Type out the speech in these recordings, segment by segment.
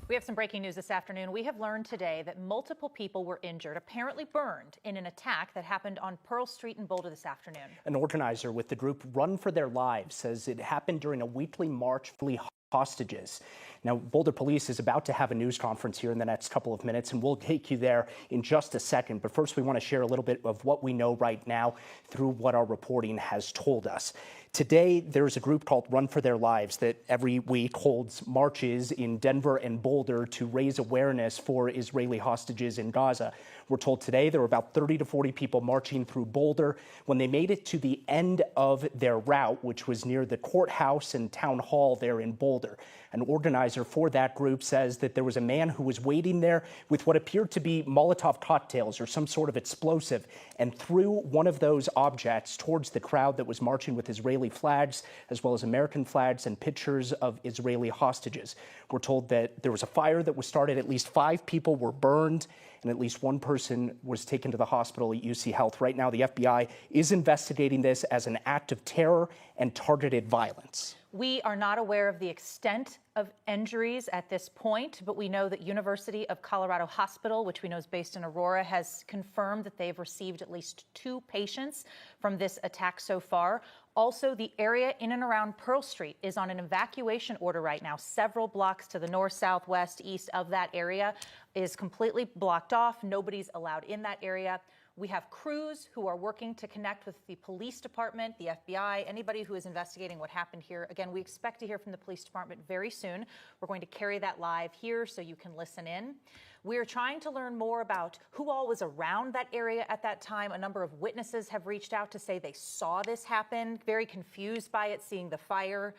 We have some breaking news this afternoon. We have learned today that multiple people were injured, apparently burned, in an attack that happened on Pearl Street in Boulder this afternoon. An organizer with the group Run for Their Lives says it happened during a weekly march for hostages. Now, Boulder Police is about to have a news conference here in the next couple of minutes, and we'll take you there in just a second. But first, we want to share a little bit of what we know right now through what our reporting has told us. Today, there's a group called Run for Their Lives that every week holds marches in Denver and Boulder to raise awareness for Israeli hostages in Gaza. We're told today there were about 30 to 40 people marching through Boulder. When they made it to the end of their route, which was near the courthouse and town hall there in Boulder, an organizer for that group says that there was a man who was waiting there with what appeared to be Molotov cocktails or some sort of explosive and threw one of those objects towards the crowd that was marching with Israeli flags, as well as American flags and pictures of Israeli hostages. We're told that there was a fire that was started. At least 5 people were burned, and at least 1 person was taken to the hospital at UC Health. Right now, the FBI is investigating this as an act of terror and targeted violence. We are not aware of the extent of injuries at this point, but we know that University of Colorado Hospital, which we know is based in Aurora, has confirmed that they've received at least 2 patients from this attack so far. Also, the area in and around Pearl Street is on an evacuation order right now. Several blocks to the north, south, west, east of that area is completely blocked off. Nobody's allowed in that area. We have crews who are working to connect with the police department, the FBI, anybody who is investigating what happened here. Again, we expect to hear from the police department very soon. We're going to carry that live here so you can listen in. We're trying to learn more about who all was around that area at that time. A number of witnesses have reached out to say they saw this happen, very confused by it, seeing the fire.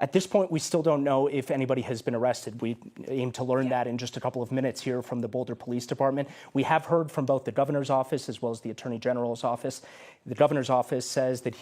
At this point, we still don't know if anybody has been arrested. We aim to learn that in just a couple of minutes here from the Boulder Police Department. We have heard from both the governor's office as well as the attorney general's office. The governor's office says that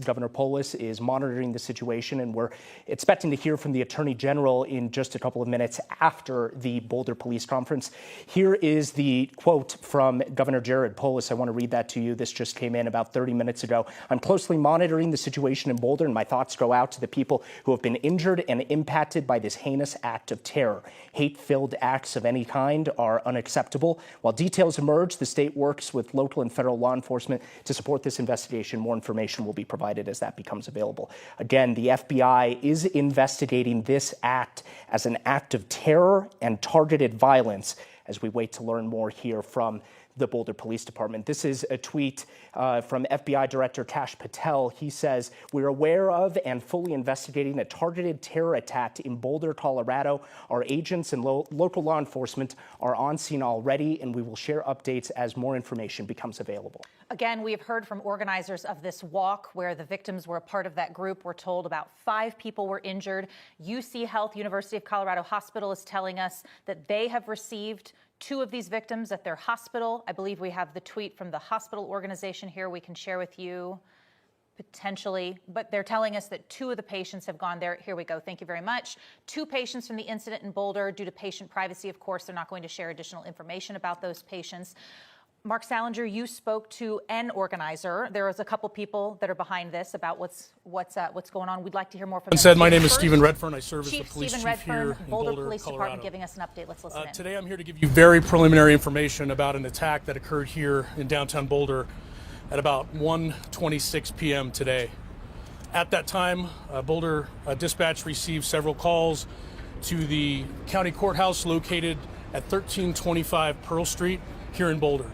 Governor Polis is monitoring the situation, and we're expecting to hear from the attorney general in just a couple of minutes after the Boulder Police Conference. Here is the quote from Governor Jared Polis. I want to read that to you. This just came in about 30 minutes ago. I'm closely monitoring the situation in Boulder, and my thoughts go out to the people who have been injured and impacted by this heinous act of terror. Hate-filled acts of any kind are unacceptable. While details emerge, the state works with local and federal law enforcement to support this investigation. More information will be provided as that becomes available. Again, the FBI is investigating this act as an act of terror and targeted violence as we wait to learn more here from the Boulder Police Department. This is a tweet from FBI Director Kash Patel. He says, "We're aware of and fully investigating a targeted terror attack in Boulder, Colorado. Our agents and local law enforcement are on scene already, and we will share updates as more information becomes available." Again, we have heard from organizers of this walk where the victims were a part of that group. We're told about 5 people were injured. UC Health, University of Colorado Hospital, is telling us that they have received 2 of these victims at their hospital. I believe we have the tweet from the hospital organization here we can share with you, potentially, but they're telling us that 2 of the patients have gone there. Here we go. Thank you very much. 2 patients from the incident in Boulder. Due to patient privacy, of course, they're not going to share additional information about those patients. Mark Salinger, you spoke to an organizer. There is a couple people that are behind this about what's going on. We'd like to hear more from them. My name is Stephen Redfern. I serve as the police Chief chief here in Boulder, Police Colorado. Department, giving us an update. Let's listen in. Today I'm here to give you very preliminary information about an attack that occurred here in downtown Boulder at about 1:26 p.m. today. At that time, Boulder dispatch received several calls to the county courthouse located at 1325 Pearl Street here in Boulder.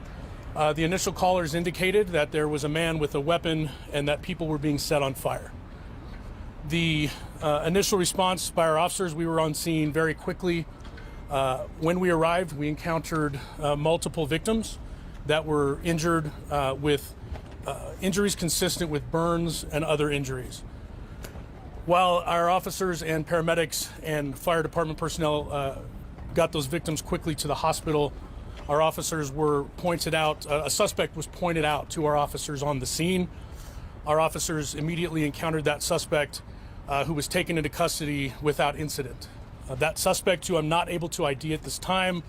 The initial callers indicated that there was a man with a weapon and that people were being set on fire. The initial response by our officers, we were on scene very quickly. When we arrived, we encountered multiple victims that were injured with injuries consistent with burns and other injuries. While our officers and paramedics and fire department personnel got those victims quickly to the hospital, our officers were pointed out, a suspect was pointed out to our officers on the scene. Our officers immediately encountered that suspect who was taken into custody without incident. That suspect, who I'm not able to ID at this time,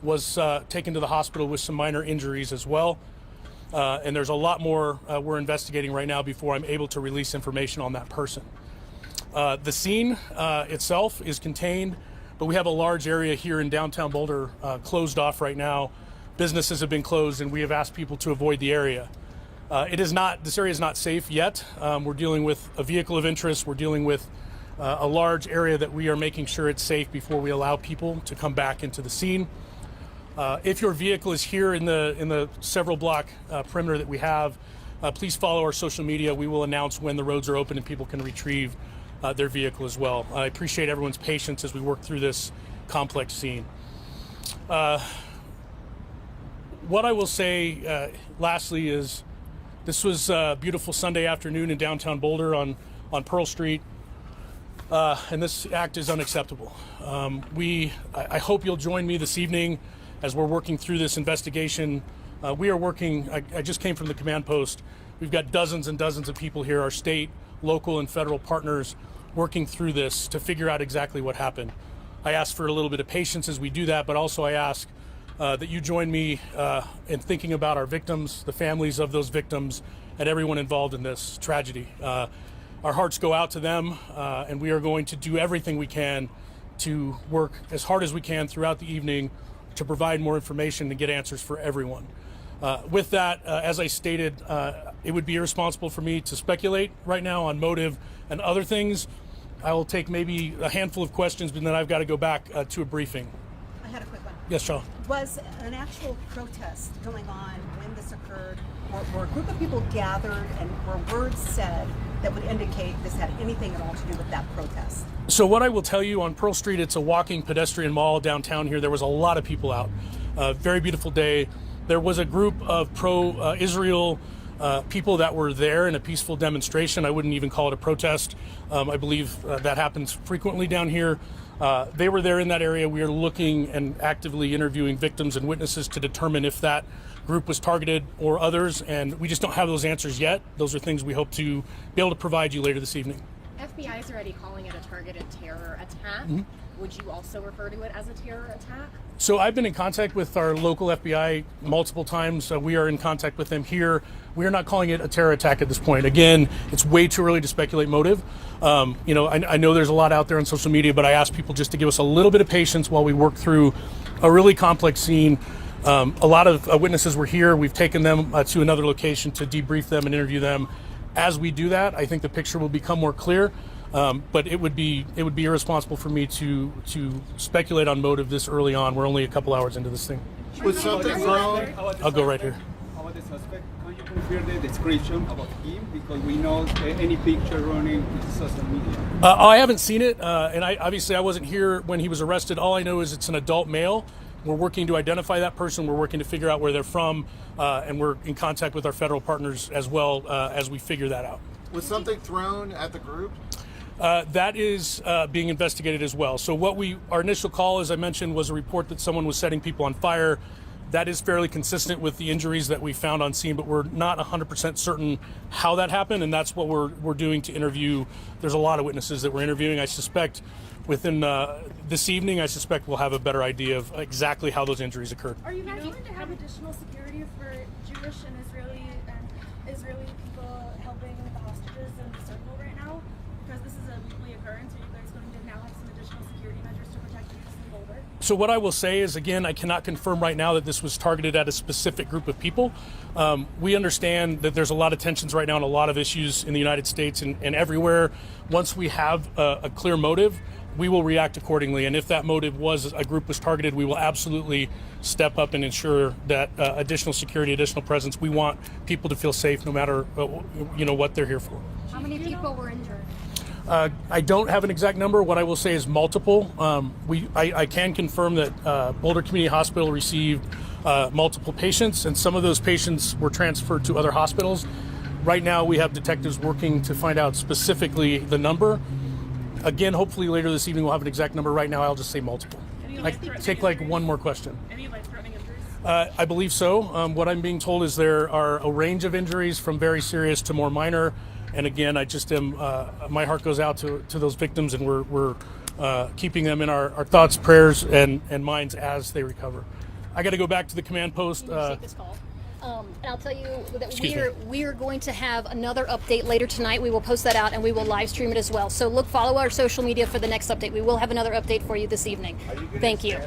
was taken to the hospital with some minor injuries as well. And there's a lot more we're investigating right now before I'm able to release information on that person. The scene itself is contained, but we have a large area here in downtown Boulder closed off right now. Businesses have been closed, and we have asked people to avoid the area. This area is not safe yet. We're dealing with a vehicle of interest. We're dealing with a large area that we are making sure it's safe before we allow people to come back into the scene. If your vehicle is here in the several block perimeter that we have, please follow our social media. We will announce when the roads are open and people can retrieve their vehicle as well. I appreciate everyone's patience as we work through this complex scene. What I will say lastly is this was a beautiful Sunday afternoon in downtown Boulder on Pearl Street, and this act is unacceptable. I hope you'll join me this evening as we're working through this investigation. We are working, I just came from the command post. We've got dozens and dozens of people here, our state, local, and federal partners working through this to figure out exactly what happened. I ask for a little bit of patience as we do that, but also I ask that you join me in thinking about our victims, the families of those victims, and everyone involved in this tragedy. Our hearts go out to them, and we are going to do everything we can to work as hard as we can throughout the evening to provide more information and get answers for everyone. With that, as I stated, it would be irresponsible for me to speculate right now on motive and other things. I will take maybe a handful of questions, but then I've got to go back to a briefing. I had a quick one. Yes, Shaw. Was an actual protest going on when this occurred? Were a group of people gathered and were words said that would indicate this had anything at all to do with that protest? So what I will tell you, on Pearl Street, it's a walking pedestrian mall downtown here. There was a lot of people out. Very beautiful day. There was a group of pro-Israel people that were there in a peaceful demonstration. I wouldn't even call it a protest. I believe that happens frequently down here. They were there in that area. We are looking and actively interviewing victims and witnesses to determine if that group was targeted or others, and we just don't have those answers yet. Those are things we hope to be able to provide you later this evening. FBI is already calling it a targeted terror attack. Mm-hmm. Would you also refer to it as a terror attack? So I've been in contact with our local FBI multiple times. We are in contact with them here. We are not calling it a terror attack at this point. Again, it's way too early to speculate motive. I know there's a lot out there on social media, but I ask people just to give us a little bit of patience while we work through a really complex scene. A lot of witnesses were here. We've taken them to another location to debrief them and interview them. As we do that, I think the picture will become more clear. But it would be irresponsible for me to speculate on motive this early on. We're only a couple hours into this thing. Was something wrong? I'll go right here. About the suspect, can you confirm the description about him? Because we know any picture running with social media. I haven't seen it, and I wasn't here when he was arrested. All I know is it's an adult male. We're working to identify that person. We're working to figure out where they're from, and we're in contact with our federal partners as well as we figure that out. Was something thrown at the group? That is being investigated as well. So our initial call, as I mentioned, was a report that someone was setting people on fire. That is fairly consistent with the injuries that we found on scene, but we're not 100% certain how that happened, and that's what we're doing to interview. There's a lot of witnesses that we're interviewing. I suspect within this evening, we'll have a better idea of exactly how those injuries occurred. Are you guys going to have additional security for Jewish and Israeli people helping with the hostages in the circle right now? Because this is a weekly occurrence, are you guys going to now have some additional security measures to protect Jews in Boulder? So what I will say is, again, I cannot confirm right now that this was targeted at a specific group of people. We understand that there's a lot of tensions right now on a lot of issues in the United States and everywhere. Once we have a clear motive, we will react accordingly. And if that motive was a group was targeted, we will absolutely step up and ensure that additional security, additional presence. We want people to feel safe no matter what they're here for. How many people were injured? I don't have an exact number. What I will say is multiple. I can confirm that Boulder Community Hospital received multiple patients, and some of those patients were transferred to other hospitals. Right now, we have detectives working to find out specifically the number. Again, hopefully later this evening we'll have an exact number. Right now, I'll just say multiple. I take one more question. Any life-threatening injuries? I believe so. What I'm being told is there are a range of injuries from very serious to more minor. And again, I just am. My heart goes out to those victims, and we're keeping them in our thoughts, prayers, and minds as they recover. I got to go back to the command post. Can you take this call? And I'll tell you that Excuse me. we are going to have another update later tonight. We will post that out and we will live stream it as well. So follow our social media for the next update. We will have another update for you this evening. Thank you.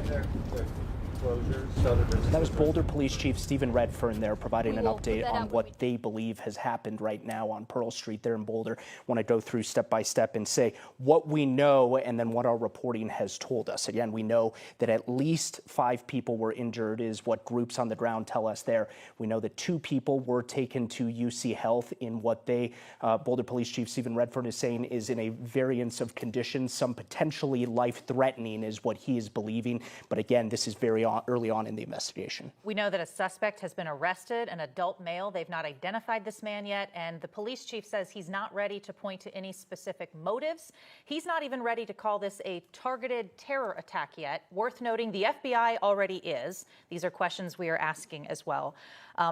That was Boulder Police Chief Stephen Redfern there providing an We will put update that on out what when they believe has happened right now on Pearl Street there in Boulder. Want to go through step by step and say what we know and then what our reporting has told us. Again, we know that at least 5 people were injured is what groups on the ground tell us there. We know that 2 people were taken to UC Health in what Boulder Police Chief Stephen Redfern is saying is in a variance of conditions, some potentially life-threatening is what he is believing. But again, this is very early on in the investigation. We know that a suspect has been arrested, an adult male. They've not identified this man yet, and the police chief says he's not ready to point to any specific motives. He's not even ready to call this a targeted terror attack yet. Worth noting, the FBI already is. These are questions we are asking as well.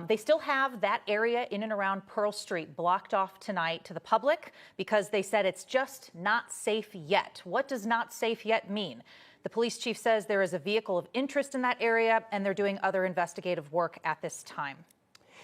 They still have that area in and around Pearl Street blocked off tonight to the public because they said it's just not safe yet. What does not safe yet mean? The police chief says there is a vehicle of interest in that area and they're doing other investigative work at this time.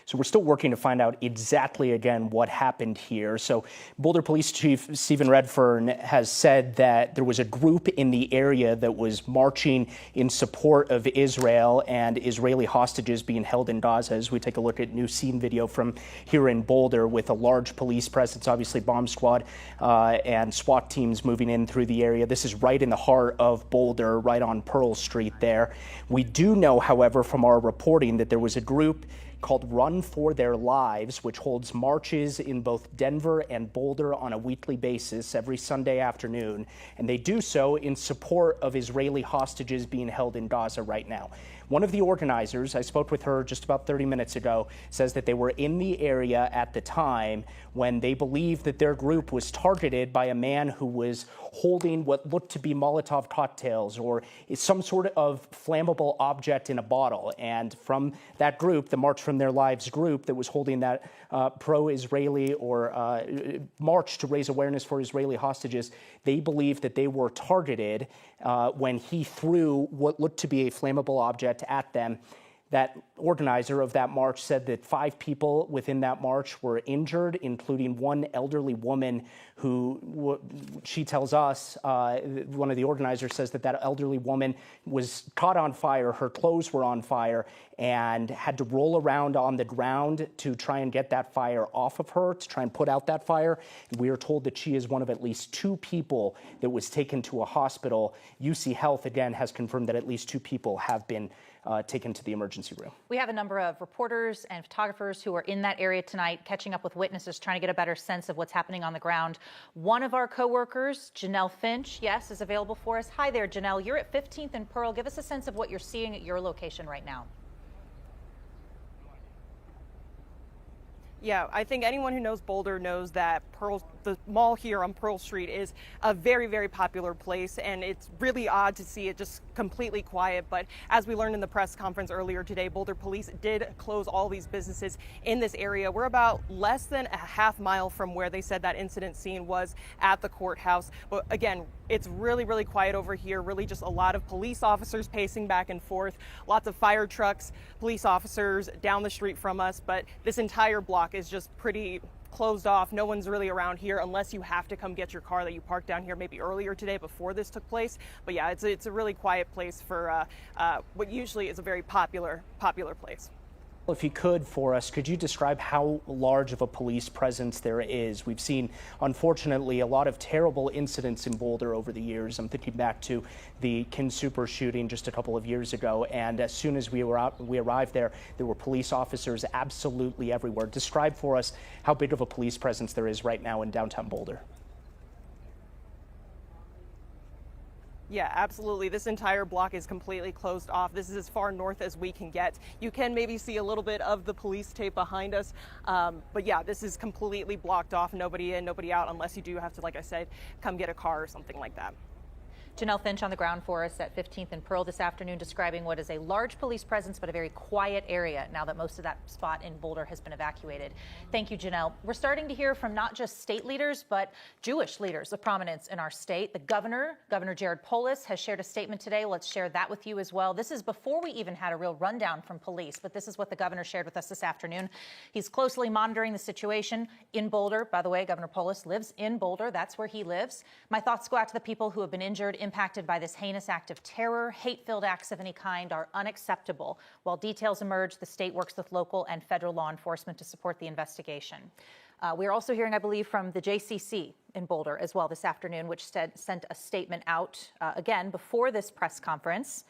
So we're still working to find out exactly, again, what happened here. So Boulder Police Chief Stephen Redfern has said that there was a group in the area that was marching in support of Israel and Israeli hostages being held in Gaza. As we take a look at new scene video from here in Boulder with a large police presence, obviously bomb squad and SWAT teams moving in through the area. This is right in the heart of Boulder, right on Pearl Street there. We do know, however, from our reporting that there was a group called Run for Their Lives, which holds marches in both Denver and Boulder on a weekly basis every Sunday afternoon. And they do so in support of Israeli hostages being held in Gaza right now. One of the organizers, I spoke with her just about 30 minutes ago, says that they were in the area at the time when they believed that their group was targeted by a man who was holding what looked to be Molotov cocktails or some sort of flammable object in a bottle. And from that group, the March from Their Lives group that was holding that pro-Israeli or march to raise awareness for Israeli hostages, they believed that they were targeted when he threw what looked to be a flammable object at them. That organizer of that march said that 5 people within that march were injured, including one elderly woman who, she tells us, one of the organizers says that elderly woman was caught on fire, her clothes were on fire, and had to roll around on the ground to try and get that fire off of her, to try and put out that fire. We are told that she is one of at least 2 people that was taken to a hospital. UC Health, again, has confirmed that at least 2 people have been taken to the emergency room. We have a number of reporters and photographers who are in that area tonight, catching up with witnesses, trying to get a better sense of what's happening on the ground. One of our coworkers, Janelle Finch, yes, is available for us. Hi there, Janelle. You're at 15th and Pearl. Give us a sense of what you're seeing at your location right now. Yeah, I think anyone who knows Boulder knows that the mall here on Pearl Street is a very, very popular place, and it's really odd to see it just completely quiet. But as we learned in the press conference earlier today, Boulder Police did close all these businesses in this area. We're about less than a half mile from where they said that incident scene was at the courthouse. But again, it's really, really quiet over here. Really just a lot of police officers pacing back and forth, lots of fire trucks, police officers down the street from us. But this entire block is just pretty closed off. No one's really around here unless you have to come get your car that you parked down here maybe earlier today before this took place. But yeah, it's a really quiet place for what usually is a very popular place. If you could, for us, could you describe how large of a police presence there is? We've seen, unfortunately, a lot of terrible incidents in Boulder over the years. I'm thinking back to the Kin Super shooting just a couple of years ago, and as soon as we arrived there were police officers absolutely everywhere. Describe for us how big of a police presence there is right now in downtown Boulder. Yeah, absolutely. This entire block is completely closed off. This is as far north as we can get. You can maybe see a little bit of the police tape behind us. But yeah, this is completely blocked off. Nobody in, nobody out, unless you do have to, like I said, come get a car or something like that. Janelle Finch on the ground for us at 15th and Pearl this afternoon, describing what is a large police presence but a very quiet area now that most of that spot in Boulder has been evacuated. Thank you, Janelle. We're starting to hear from not just state leaders but Jewish leaders of prominence in our state. The Governor Jared Polis, has shared a statement today. Let's share that with you as well. This is before we even had a real rundown from police, but this is what the governor shared with us this afternoon. He's closely monitoring the situation in Boulder. By the way, Governor Polis lives in Boulder. That's where he lives. My thoughts go out to the people who have been injured, impacted by this heinous act of terror. Hate-filled acts of any kind are unacceptable. While details emerge, the state works with local and federal law enforcement to support the investigation. We're also hearing, I believe, from the JCC in Boulder as well this afternoon, which sent a statement out again before this press conference.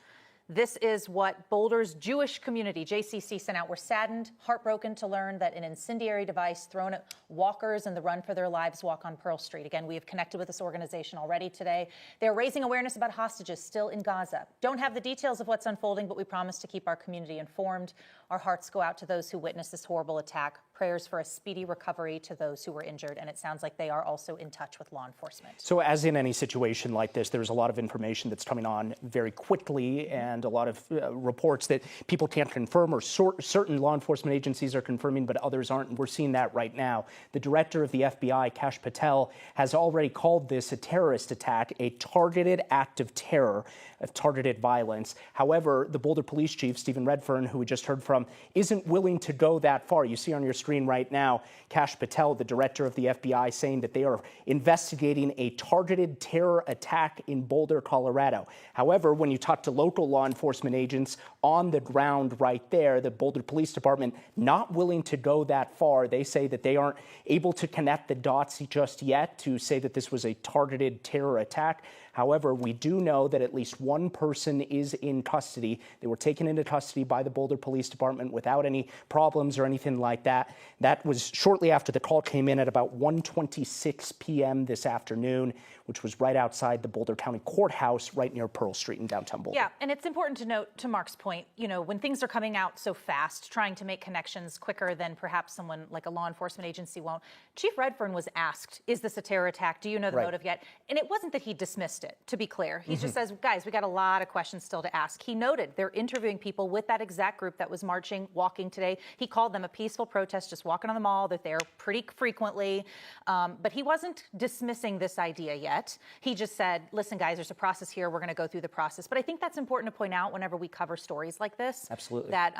This is what Boulder's Jewish community, JCC, sent out. We're saddened, heartbroken to learn that an incendiary device thrown at walkers in the Run for Their Lives walk on Pearl Street. Again, we have connected with this organization already today. They're raising awareness about hostages still in Gaza. Don't have the details of what's unfolding, but we promise to keep our community informed. Our hearts go out to those who witnessed this horrible attack. Prayers for a speedy recovery to those who were injured. And it sounds like they are also in touch with law enforcement. So as in any situation like this, there's a lot of information that's coming on very quickly and a lot of reports that people can't confirm or certain law enforcement agencies are confirming, but others aren't. And we're seeing that right now. The director of the FBI, Kash Patel, has already called this a terrorist attack, a targeted act of terror, of targeted violence. However, the Boulder Police Chief, Stephen Redfern, who we just heard from, isn't willing to go that far. You see on your screen right now, Kash Patel, the director of the FBI, saying that they are investigating a targeted terror attack in Boulder, Colorado. However, when you talk to local law enforcement agents on the ground right there, the Boulder Police Department not willing to go that far. They say that they aren't able to connect the dots just yet to say that this was a targeted terror attack. However, we do know that at least one person is in custody. They were taken into custody by the Boulder Police Department without any problems or anything like that. That was shortly after the call came in at about 1:26 p.m. this afternoon, which was right outside the Boulder County Courthouse right near Pearl Street in downtown Boulder. Yeah, and it's important to note, to Mark's point, you know, when things are coming out so fast, trying to make connections quicker than perhaps someone like a law enforcement agency won't. Chief Redfern was asked, is this a terror attack? Do you know the motive yet? And it wasn't that he dismissed it, to be clear. He just says, guys, we got a lot of questions still to ask. He noted they're interviewing people with that exact group that was marching, walking today. He called them a peaceful protest, just walking on the mall. They're there pretty frequently. But he wasn't dismissing this idea yet. He just said, listen, guys, there's a process here. We're going to go through the process. But I think that's important to point out whenever we cover stories like this. Absolutely. That,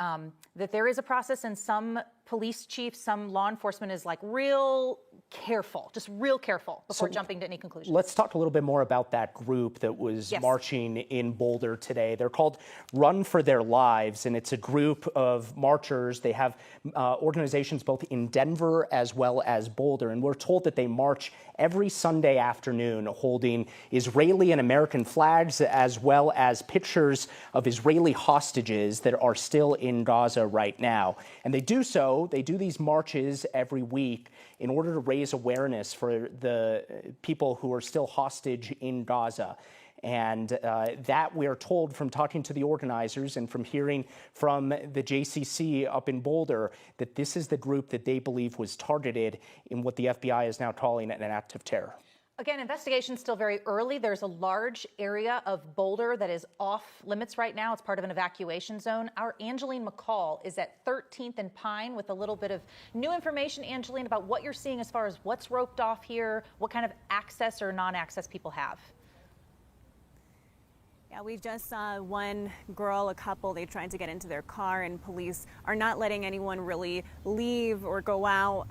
that there is a process, and some police chiefs, some law enforcement is like real careful, just real careful before jumping to any conclusions. Let's talk a little bit more about that group that was marching in Boulder today. They're called Run for Their Lives, and it's a group of marchers. They have organizations both in Denver as well as Boulder, and we're told that they march every Sunday afternoon holding Israeli and American flags as well as pictures of Israeli hostages that are still in Gaza right now. And they do these marches every week in order to raise awareness for the people who are still hostage in Gaza. And that we're told from talking to the organizers and from hearing from the JCC up in Boulder that this is the group that they believe was targeted in what the FBI is now calling an act of terror. Again, investigation's still very early. There's a large area of Boulder that is off limits right now. It's part of an evacuation zone. Our Angeline McCall is at 13th and Pine with a little bit of new information, Angeline, about what you're seeing as far as what's roped off here, what kind of access or non-access people have. Yeah, we just saw one girl, a couple, they tried to get into their car, and police are not letting anyone really leave or go out.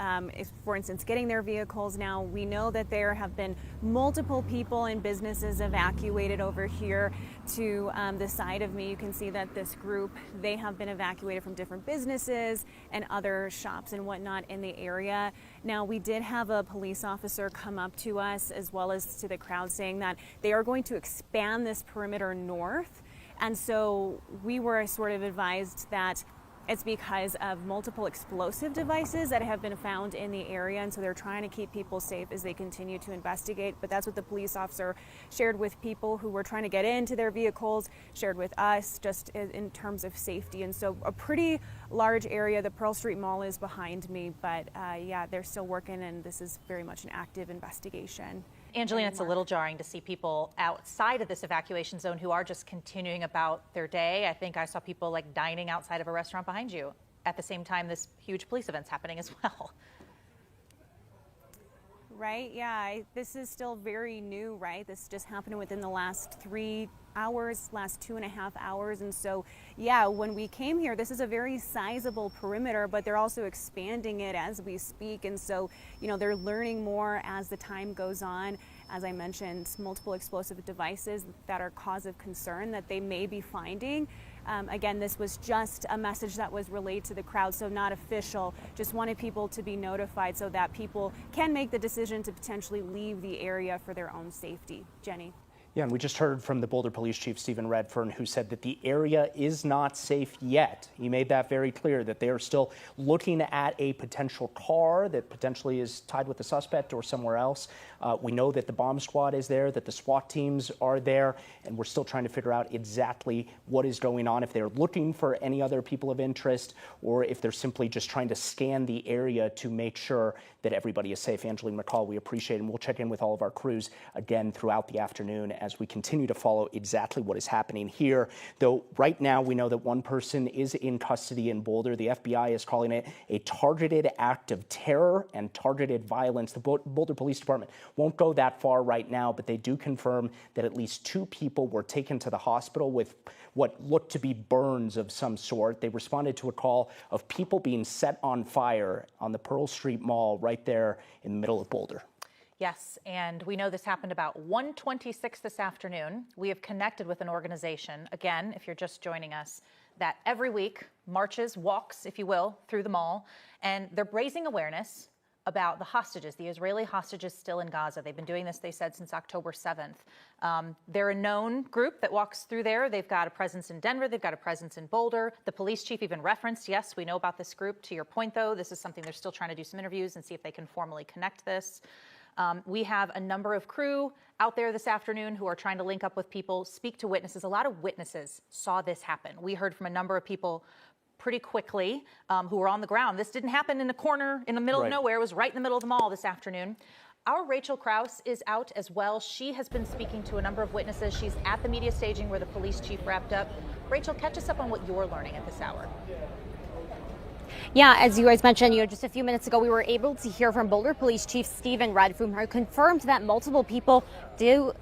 For instance, getting their vehicles now. We know that there have been multiple people and businesses evacuated over here to the side of me. You can see that this group, they have been evacuated from different businesses and other shops and whatnot in the area. Now, we did have a police officer come up to us as well as to the crowd saying that they are going to expand this perimeter north. And so we were sort of advised that it's because of multiple explosive devices that have been found in the area, and so they're trying to keep people safe as they continue to investigate. But that's what the police officer shared with people who were trying to get into their vehicles, shared with us just in terms of safety. And so a pretty large area. The Pearl Street Mall is behind me, but yeah, they're still working, and this is very much an active investigation. Angelina, it's a little jarring to see people outside of this evacuation zone who are just continuing about their day. I think I saw people like dining outside of a restaurant behind you at the same time this huge police event's happening as well. Right, yeah, this is still very new, right? This just happened within the last 3 hours, last 2.5 hours. And so, yeah, when we came here, this is a very sizable perimeter, but they're also expanding it as we speak. And so, you know, they're learning more as the time goes on. As I mentioned, multiple explosive devices that are cause of concern that they may be finding. Again, this was just a message that was relayed to the crowd, so not official. Just wanted people to be notified so that people can make the decision to potentially leave the area for their own safety. Jenny. Yeah, and we just heard from the Boulder Police Chief, Stephen Redfern, who said that the area is not safe yet. He made that very clear, that they are still looking at a potential car that potentially is tied with the suspect or somewhere else. We know that the bomb squad is there, that the SWAT teams are there, and we're still trying to figure out exactly what is going on, if they're looking for any other people of interest, or if they're simply just trying to scan the area to make sure that everybody is safe. Angeline McCall, we appreciate it, and we'll check in with all of our crews again throughout the afternoon as we continue to follow exactly what is happening here. Though right now we know that one person is in custody in Boulder. The FBI is calling it a targeted act of terror and targeted violence. The Boulder Police Department won't go that far right now, but they do confirm that at least 2 people were taken to the hospital with what looked to be burns of some sort. They responded to a call of people being set on fire on the Pearl Street Mall right there in the middle of Boulder. Yes, and we know this happened about 1:26 this afternoon. We have connected with an organization, again, if you're just joining us, that every week marches, walks, if you will, through the mall, and they're raising awareness about the hostages, the Israeli hostages still in Gaza. They've been doing this, they said, since October 7th. They're a known group that walks through there. They've got a presence in Denver. They've got a presence in Boulder. The police chief even referenced, yes, we know about this group. To your point, though, this is something they're still trying to do some interviews and see if they can formally connect this. We have a number of crew out there this afternoon who are trying to link up with people, speak to witnesses. A lot of witnesses saw this happen. We heard from a number of people pretty quickly who were on the ground. This didn't happen in the corner in the middle of nowhere. It was right in the middle of the mall this afternoon. Our Rachel Krause is out as well. She has been speaking to a number of witnesses. She's at the media staging where the police chief wrapped up. Rachel, catch us up on what you're learning at this hour. Yeah, as you guys mentioned, just a few minutes ago, we were able to hear from Boulder Police Chief Stephen Redfern, who confirmed that multiple people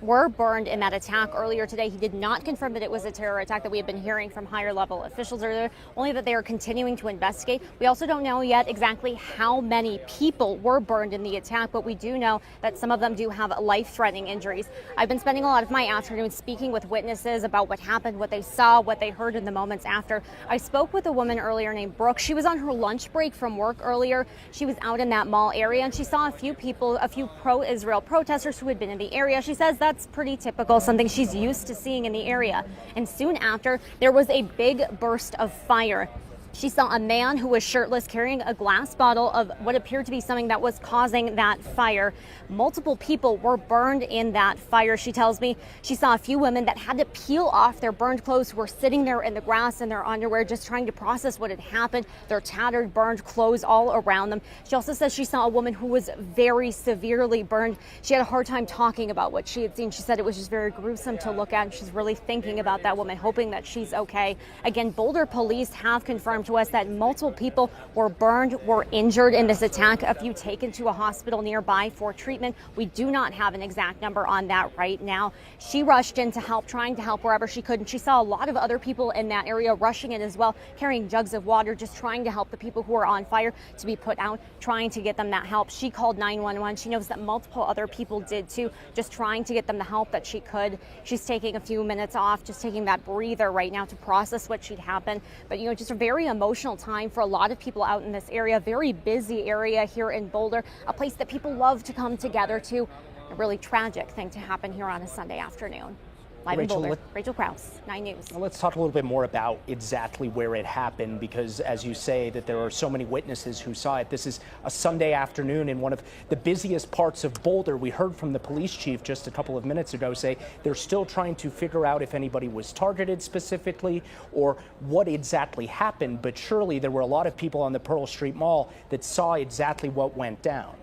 were burned in that attack earlier today. He did not confirm that it was a terror attack that we have been hearing from higher level officials earlier, only that they are continuing to investigate. We also don't know yet exactly how many people were burned in the attack, but we do know that some of them do have life-threatening injuries. I've been spending a lot of my afternoon speaking with witnesses about what happened, what they saw, what they heard in the moments after. I spoke with a woman earlier named Brooke. She was on her lunch break from work earlier. She was out in that mall area and she saw a few people, a few pro-Israel protesters who had been in the area. She says that's pretty typical, something she's used to seeing in the area. And soon after, there was a big burst of fire. She saw a man who was shirtless carrying a glass bottle of what appeared to be something that was causing that fire. Multiple people were burned in that fire, she tells me. She saw a few women that had to peel off their burned clothes, who were sitting there in the grass in their underwear, just trying to process what had happened. Their tattered, burned clothes all around them. She also says she saw a woman who was very severely burned. She had a hard time talking about what she had seen. She said it was just very gruesome to look at. She's really thinking about that woman, hoping that she's okay. Again, Boulder police have confirmed to us that multiple people were burned, were injured in this attack, a few taken to a hospital nearby for treatment. We do not have an exact number on that right now. She rushed in to help, trying to help wherever she could, and she saw a lot of other people in that area rushing in as well, carrying jugs of water, just trying to help the people who are on fire to be put out, trying to get them that help. She called 911. She knows that multiple other people did too, just trying to get them the help that she could. She's taking a few minutes off, just taking that breather right now to process what she'd happened. But just a very emotional time for a lot of people out in this area, very busy area here in Boulder, a place that people love to come together to. A really tragic thing to happen here on a Sunday afternoon. Live in Boulder, Rachel Krause, 9 News. Well, let's talk a little bit more about exactly where it happened, because as you say that there are so many witnesses who saw it. This is a Sunday afternoon in one of the busiest parts of Boulder. We heard from the police chief just a couple of minutes ago say they're still trying to figure out if anybody was targeted specifically or what exactly happened. But surely there were a lot of people on the Pearl Street Mall that saw exactly what went down.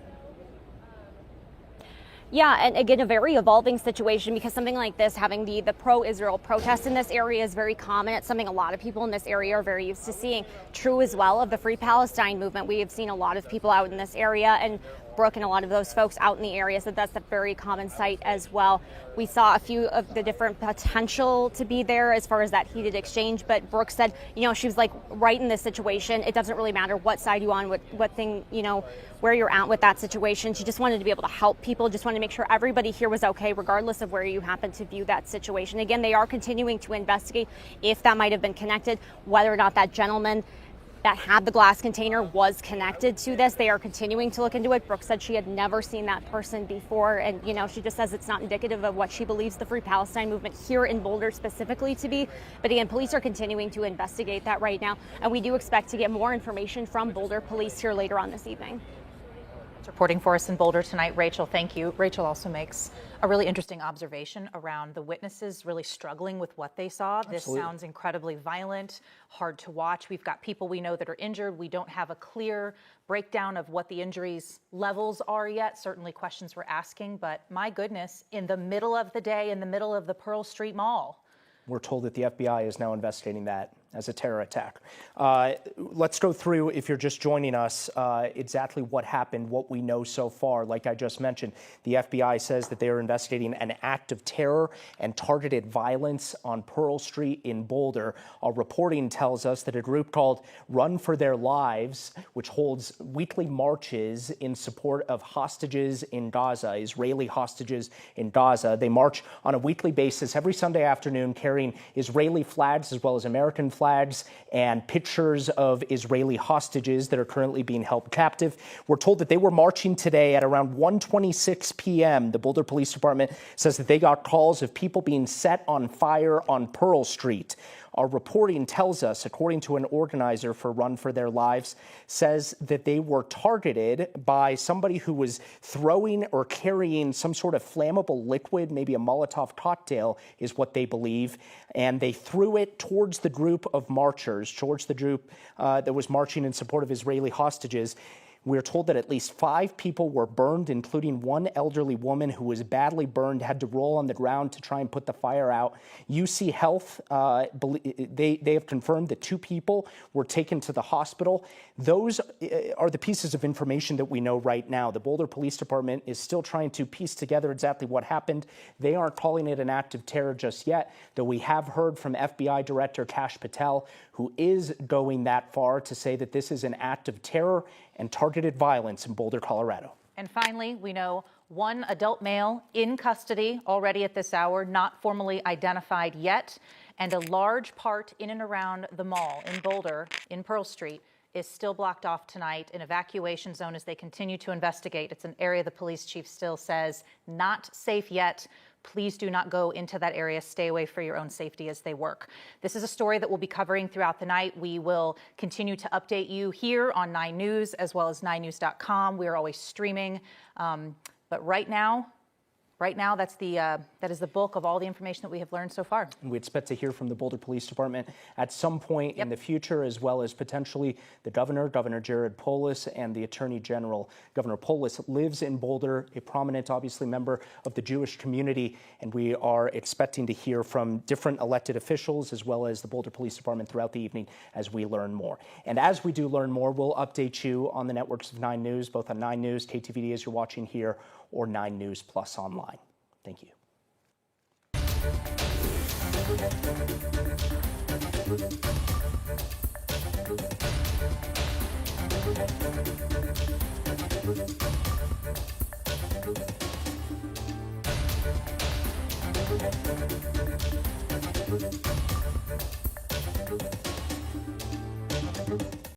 Yeah, and again, a very evolving situation because something like this, having the pro-Israel protest in this area is very common. It's something a lot of people in this area are very used to seeing. True as well of the Free Palestine movement. We have seen a lot of people out in this area, and Brooke and a lot of those folks out in the area, so that's a very common sight as well. We saw a few of the different potential to be there as far as that heated exchange, but Brooke said, she was like, right in this situation, it doesn't really matter what side you're on, what thing, where you're at with that situation. She just wanted to be able to help people, just wanted to make sure everybody here was okay, regardless of where you happen to view that situation. Again, they are continuing to investigate if that might have been connected, whether or not that gentleman that had the glass container was connected to this. They are continuing to look into it. Brooke said she had never seen that person before, and she just says it's not indicative of what she believes the Free Palestine movement here in Boulder specifically to be. But again, police are continuing to investigate that right now, and we do expect to get more information from Boulder police here later on this evening. Reporting for us in Boulder tonight, Rachel, thank you. Rachel also makes a really interesting observation around the witnesses really struggling with what they saw. Absolutely. This sounds incredibly violent, hard to watch. We've got people we know that are injured. We don't have a clear breakdown of what the injuries levels are yet. Certainly questions we're asking, but my goodness, in the middle of the day, in the middle of the Pearl Street Mall. We're told that the FBI is now investigating that as a terror attack. Let's go through, if you're just joining us, exactly what happened, what we know so far. Like I just mentioned, the FBI says that they are investigating an act of terror and targeted violence on Pearl Street in Boulder. Our reporting tells us that a group called Run for Their Lives, which holds weekly marches in support of hostages in Gaza, Israeli hostages in Gaza. They march on a weekly basis every Sunday afternoon carrying Israeli flags as well as American flags and pictures of Israeli hostages that are currently being held captive. We're told that they were marching today at around 1:26 p.m. The Boulder Police Department says that they got calls of people being set on fire on Pearl Street. Our reporting tells us, according to an organizer for Run for Their Lives, says that they were targeted by somebody who was throwing or carrying some sort of flammable liquid, maybe a Molotov cocktail is what they believe, and they threw it towards the group of marchers, towards the group that was marching in support of Israeli hostages. We're told that at least 5 people were burned, including one elderly woman who was badly burned, had to roll on the ground to try and put the fire out. UC Health, they have confirmed that 2 people were taken to the hospital. Those are the pieces of information that we know right now. The Boulder Police Department is still trying to piece together exactly what happened. They aren't calling it an act of terror just yet, though we have heard from FBI Director Kash Patel, who is going that far to say that this is an act of terror and targeted violence in Boulder, Colorado. And finally, we know one adult male in custody already at this hour, not formally identified yet, and a large part in and around the mall in Boulder, in Pearl Street, is still blocked off tonight, an evacuation zone as they continue to investigate. It's an area the police chief still says not safe yet. Please do not go into that area. Stay away for your own safety as they work. This is a story that we'll be covering throughout the night. We will continue to update you here on 9 News as well as 9news.com. We are always streaming. But right now, that is the bulk of all the information that we have learned so far. We expect to hear from the Boulder Police Department at some point in the future, as well as potentially the governor, Governor Jared Polis, and the Attorney General. Governor Polis lives in Boulder, a prominent, obviously, member of the Jewish community, and we are expecting to hear from different elected officials as well as the Boulder Police Department throughout the evening as we learn more. And as we do learn more, we'll update you on the networks of 9 News, both on 9 News, KTVD as you're watching here, or 9 News Plus online. Thank you.